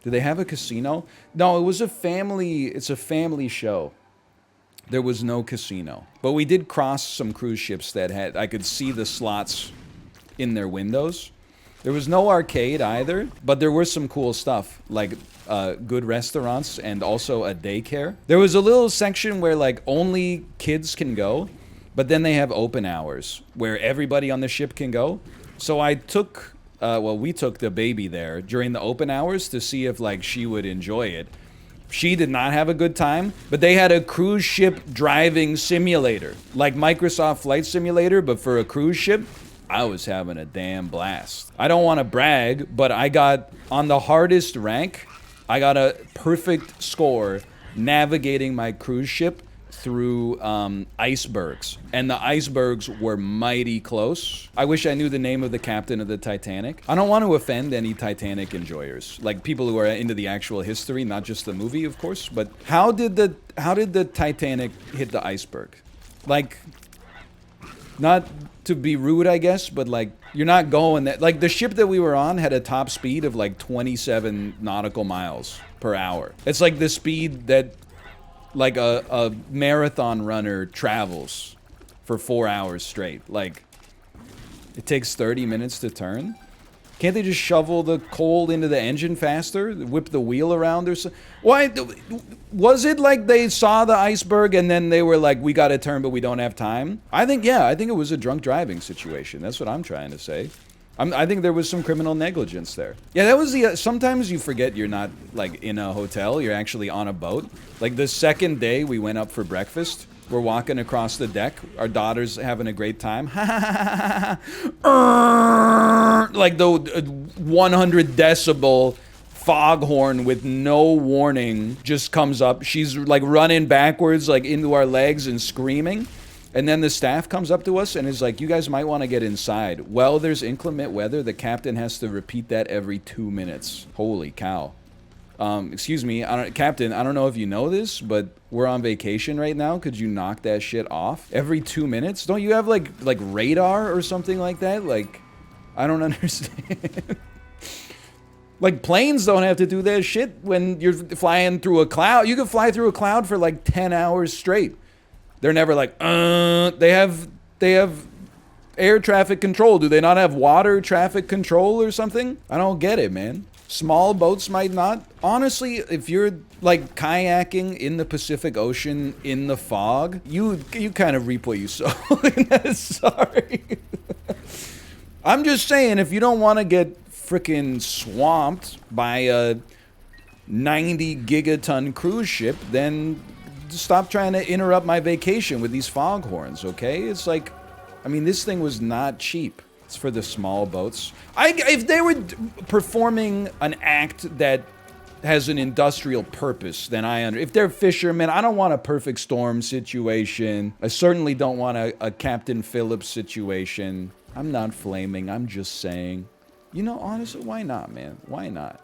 Do they have a casino? No, it was a family. It's a family show. There was no casino, but we did cross some cruise ships that had. I could see the slots in their windows. There was no arcade either, but there was some cool stuff like good restaurants and also a daycare. There was a little section where like only kids can go, but then they have open hours where everybody on the ship can go. So I took, well, we took the baby there during the open hours to see if like she would enjoy it. She did not have a good time, but they had a cruise ship driving simulator, like Microsoft Flight Simulator, but for a cruise ship. I was having a damn blast. I don't want to brag, but I got, on the hardest rank, I got a perfect score navigating my cruise ship through icebergs. And the icebergs were mighty close. I wish I knew the name of the captain of the Titanic. I don't want to offend any Titanic enjoyers, like people who are into the actual history, not just the movie, of course. But how did the Titanic hit the iceberg? Like, not to be rude, I guess, but like, you're not going that. Like, the ship that we were on had a top speed of like 27 nautical miles per hour. It's like the speed that like a marathon runner travels for 4 hours straight. Like, it takes 30 minutes to turn. Can't they just shovel the coal into the engine faster? Whip the wheel around or something? Why? Was it like they saw the iceberg and then they were like, we gotta turn, but we don't have time? I think, yeah, I think it was a drunk driving situation. That's what I'm trying to say. I think there was some criminal negligence there. Yeah, that was the, sometimes you forget you're not like in a hotel, you're actually on a boat. Like the second day we went up for breakfast, we're walking across the deck, our daughter's having a great time. Like the 100 decibel foghorn with no warning just comes up. She's like running backwards like into our legs and screaming. And then the staff comes up to us and is like, you guys might want to get inside. Well, there's inclement weather. The captain has to repeat that every 2 minutes. Holy cow. Excuse me, Captain, I don't know if you know this, but we're on vacation right now. Could you knock that shit off? Every 2 minutes? Don't you have like radar or something like that? Like, I don't understand. Like, planes don't have to do that shit when you're flying through a cloud. You can fly through a cloud for like 10 hours straight. They're never like, they have air traffic control. Do they not have water traffic control or something? I don't get it, man. Small boats might not. Honestly, if you're like kayaking in the Pacific Ocean in the fog, you kind of reap what you sow. Sorry. I'm just saying, if you don't want to get freaking swamped by a 90 gigaton cruise ship, then stop trying to interrupt my vacation with these foghorns, okay? It's like, I mean, this thing was not cheap. It's for the small boats. If they were performing an act that has an industrial purpose, then if they're fishermen, I don't want a Perfect Storm situation. I certainly don't want a Captain Phillips situation. I'm not flaming, I'm just saying. You know, honestly, why not, man? Why not?